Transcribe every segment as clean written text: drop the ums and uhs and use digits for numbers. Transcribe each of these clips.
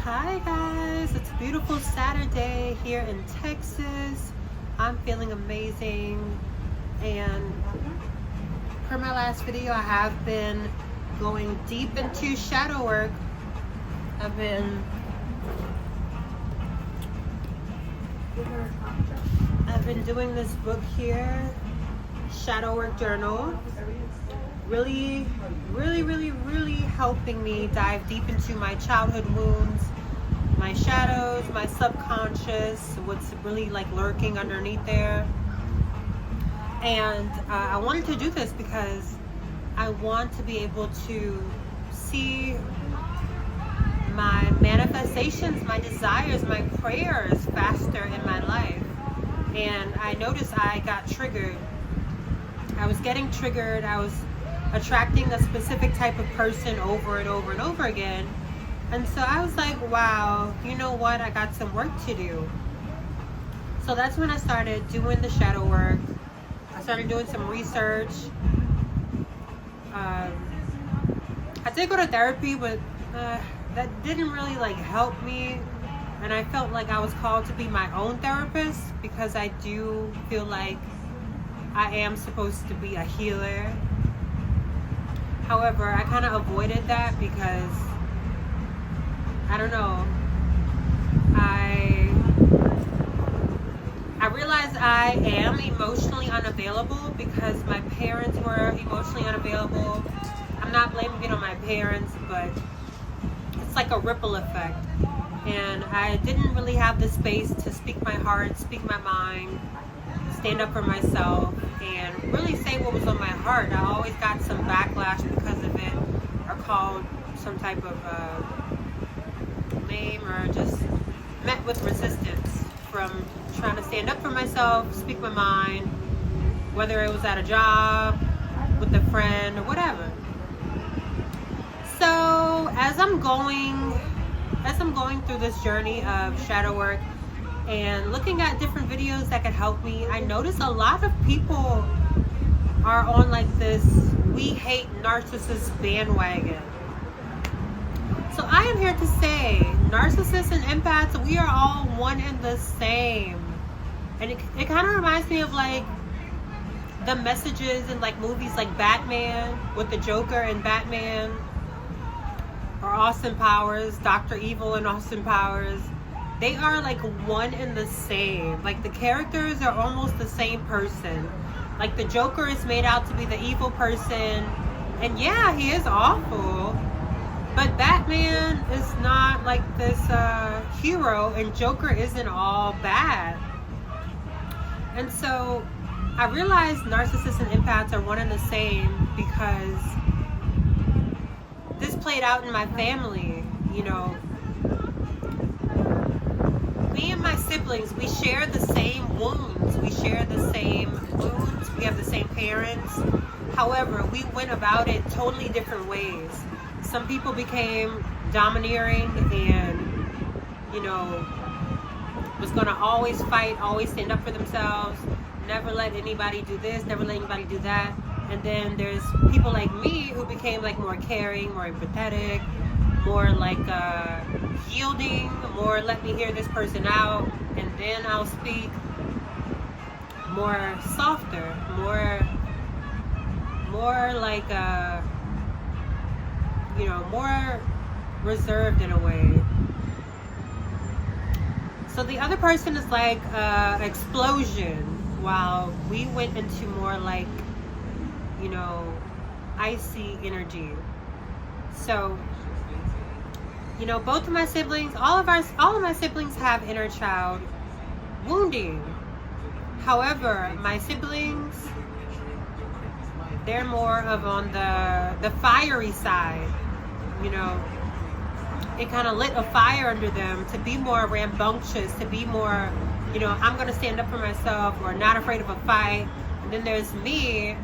Hi guys, it's a beautiful Saturday here in Texas. I'm feeling amazing, and per my last video I have been going deep into shadow work. I've been doing this book here, Shadow Work Journal. Really helping me dive deep into my childhood wounds, my shadows, my subconscious, what's really like lurking underneath there. And I wanted to do this because I want to be able to see my manifestations, my desires, my prayers faster in my life. And I noticed I got triggered. I was getting triggered. I was attracting a specific type of person over and over and over again. And so I was like, wow, you know what? I got some work to do. So that's when I started doing the shadow work. I started doing some research. I did go to therapy, but that didn't really like help me. And I felt like I was called to be my own therapist because I do feel like I am supposed to be a healer. However, I kind of avoided that because, I don't know, I realized I am emotionally unavailable because my parents were emotionally unavailable. I'm not blaming it on my parents, but it's like a ripple effect. And I didn't really have the space to speak my heart, speak my mind, stand up for myself, and really say what was on my heart. I always got some backlash because of it, or called some type of name, or just met with resistance from trying to stand up for myself, speak my mind, whether it was at a job, with a friend, or whatever. So as I'm going through this journey of shadow work and looking at different videos that could help me, I notice a lot of people are on like this "we hate narcissists" bandwagon. So I am here to say, narcissists and empaths, we are all one and the same. And it kind of reminds me of like the messages in like movies like Batman, with the Joker and Batman, or Austin Powers, Dr. Evil and Austin Powers. They are like one and the same. Like the characters are almost the same person. Like the Joker is made out to be the evil person, and yeah, he is awful, but Batman is not like this hero, and Joker isn't all bad. And so I realized narcissists and empaths are one and the same because this played out in my family. You know, me and my siblings, we share the same wounds. We share the same wounds. We have the same parents. However, we went about it totally different ways. Some people became domineering and, you know, was going to always fight, always stand up for themselves, never let anybody do this, never let anybody do that. And then there's people like me who became like more caring, more empathetic, more like yielding, more let me hear this person out and then I'll speak, more softer, more like you know, more reserved in a way. So the other person is like explosion, while we went into more like, you know, icy energy. So, you know, both of my siblings, all of my siblings have inner child wounding. However, my siblings, they're more of on the fiery side. You know, it kind of lit a fire under them to be more rambunctious, to be more, you know, I'm going to stand up for myself, or not afraid of a fight. And then there's me.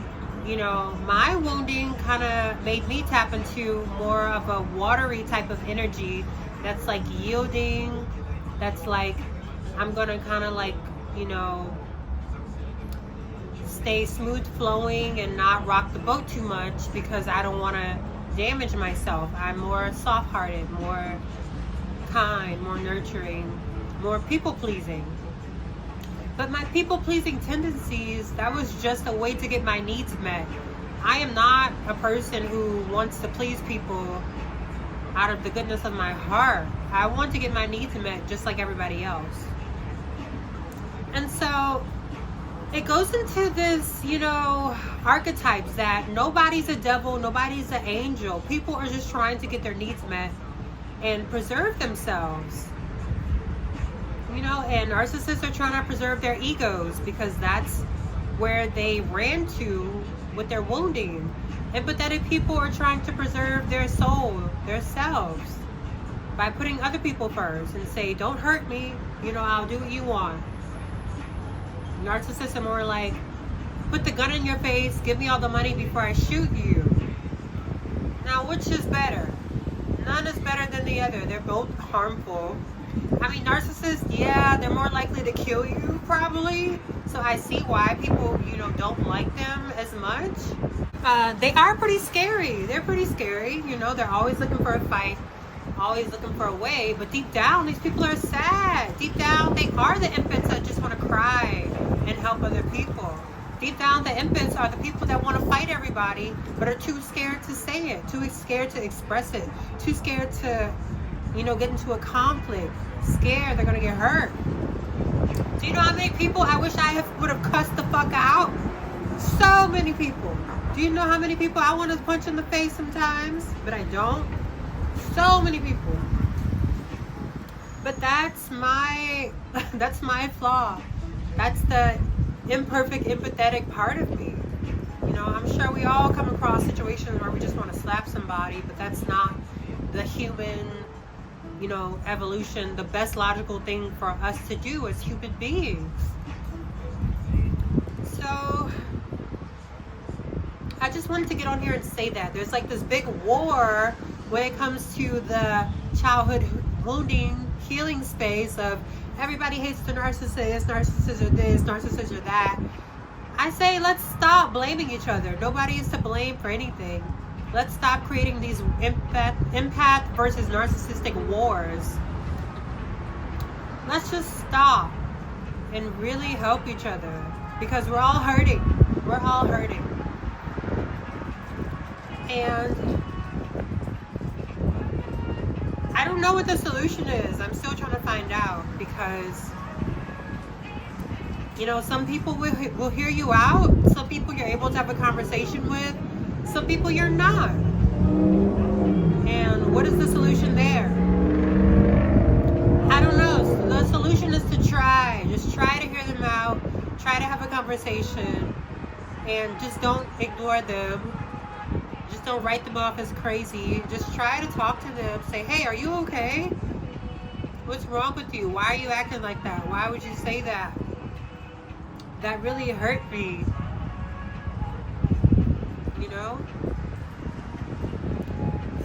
You know, my wounding kind of made me tap into more of a watery type of energy that's like yielding, that's like, I'm gonna kind of like, you know, stay smooth flowing and not rock the boat too much because I don't want to damage myself. I'm more soft-hearted, more kind, more nurturing, more people-pleasing. But my people-pleasing tendencies, that was just a way to get my needs met. I am not a person who wants to please people out of the goodness of my heart. I want to get my needs met just like everybody else. And so it goes into this, archetypes that nobody's a devil, nobody's an angel. People are just trying to get their needs met and preserve themselves. And narcissists are trying to preserve their egos because that's where they ran to with their wounding. Empathetic people are trying to preserve their soul, their selves, by putting other people first and say, don't hurt me, I'll do what you want. Narcissists are more like, put the gun in your face, give me all the money before I shoot you. Now, which is better? None is better than the other. They're both harmful. Narcissists, they're more likely to kill you, probably. So I see why people, don't like them as much. They are pretty scary. They're pretty scary. They're always looking for a fight, always looking for a way. But deep down, these people are sad. Deep down, they are the empaths that just want to cry and help other people. Deep down, the empaths are the people that want to fight everybody, but are too scared to say it, too scared to express it, too scared to, get into a conflict. Scared they're gonna get hurt. Do you know how many people I wish I would have cussed the fuck out? So many people. Do you know how many people I want to punch in the face sometimes, but I don't? So many people. But that's my flaw. That's the imperfect, empathetic part of me. I'm sure we all come across situations where we just want to slap somebody, but that's not the human, evolution, the best logical thing for us to do as human beings. So I just wanted to get on here and say that there's like this big war when it comes to the childhood wounding healing space of everybody hates the narcissist, narcissists are this, narcissists are that. I say let's stop blaming each other. Nobody is to blame for anything. Let's stop creating these empath versus narcissistic wars. Let's just stop and really help each other because we're all hurting. We're all hurting. And I don't know what the solution is. I'm still trying to find out because, some people will hear you out. Some people you're able to have a conversation with. Some people you're not. And what is the solution there? I don't know. The solution is to try. Just try to hear them out. Try to have a conversation. And just don't ignore them. Just don't write them off as crazy. Just try to talk to them. Say, hey, are you okay? What's wrong with you? Why are you acting like that? Why would you say that? That really hurt me.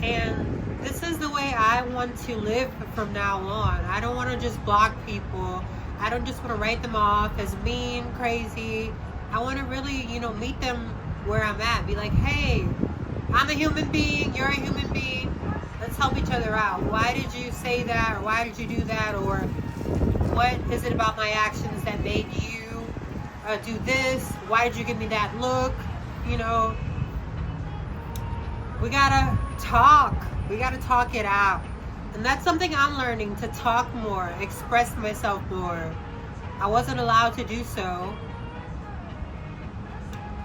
And this is the way I want to live from now on. I don't want to just block people. I don't just want to write them off as mean, crazy. I want to really, meet them where I'm at. Be like, hey, I'm a human being. You're a human being. Let's help each other out. Why did you say that? Or why did you do that? Or what is it about my actions that made you do this? Why did you give me that look? We gotta talk. We gotta talk it out. And that's something I'm learning, to talk more, express myself more. I wasn't allowed to do so.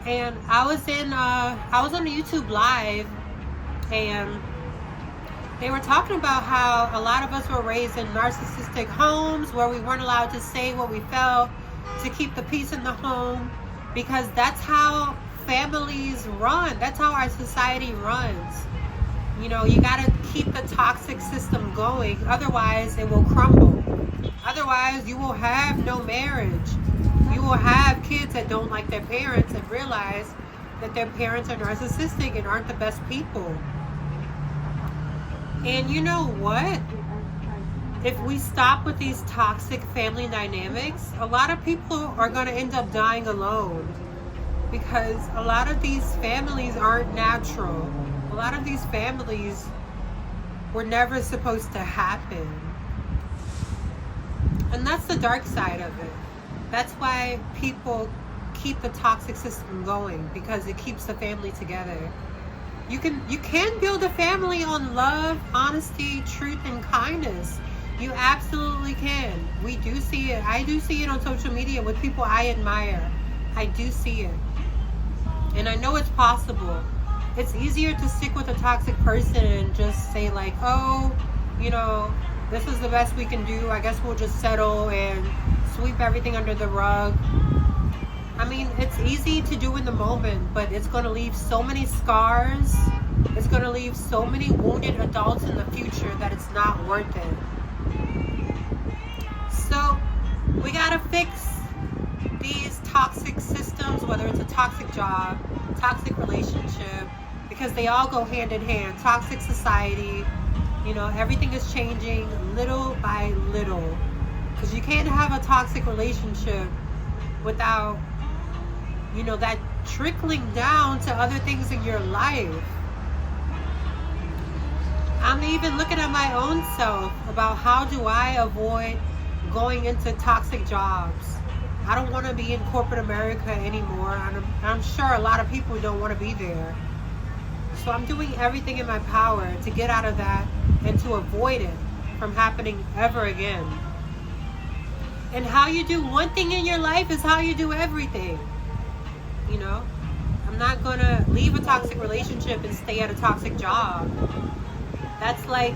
And I was on YouTube Live, and they were talking about how a lot of us were raised in narcissistic homes where we weren't allowed to say what we felt, to keep the peace in the home, because that's how families run. That's how our society runs. You gotta keep the toxic system going, otherwise it will crumble. Otherwise you will have no marriage. You will have kids that don't like their parents and realize that their parents are narcissistic and aren't the best people. And you know what? If we stop with these toxic family dynamics, a lot of people are going to end up dying alone, because a lot of these families aren't natural. A lot of these families were never supposed to happen. And that's the dark side of it. That's why people keep the toxic system going, because it keeps the family together. You can build a family on love, honesty, truth, and kindness. You absolutely can. We do see it. I do see it on social media with people I admire. I do see it. And I know it's possible. It's easier to stick with a toxic person and just say like, oh, this is the best we can do. I guess we'll just settle and sweep everything under the rug. I mean, it's easy to do in the moment, but it's going to leave so many scars. It's going to leave so many wounded adults in the future that it's not worth it. So we got to fix these toxic systems, whether it's a toxic job, toxic relationship, because they all go hand in hand. Toxic society, everything is changing little by little. Because you can't have a toxic relationship without, that trickling down to other things in your life. I'm even looking at my own self about how do I avoid going into toxic jobs. I don't want to be in corporate America anymore. I'm sure a lot of people don't want to be there. So I'm doing everything in my power to get out of that and to avoid it from happening ever again. And how you do one thing in your life is how you do everything. I'm not going to leave a toxic relationship and stay at a toxic job. That's like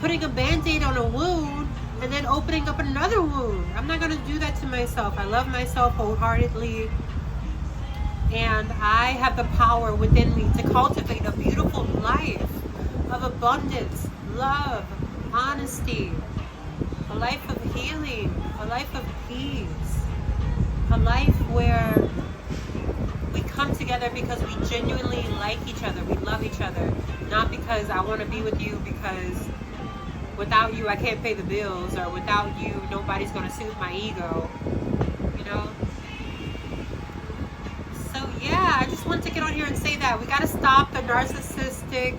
putting a Band-Aid on a wound and then opening up another wound. I'm not going to do that to myself. I love myself wholeheartedly. And I have the power within me to cultivate a beautiful life of abundance, love, honesty, a life of healing, a life of peace, a life where we come together because we genuinely like each other, we love each other, not because I want to be with you because without you I can't pay the bills, or without you nobody's going to soothe my ego, So yeah, I just wanted to get on here and say that we got to stop the narcissistic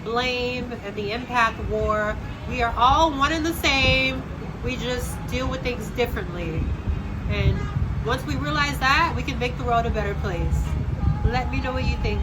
blame and the empath war. We are all one and the same. We just deal with things differently. And once we realize that, we can make the world a better place. Let me know what you think.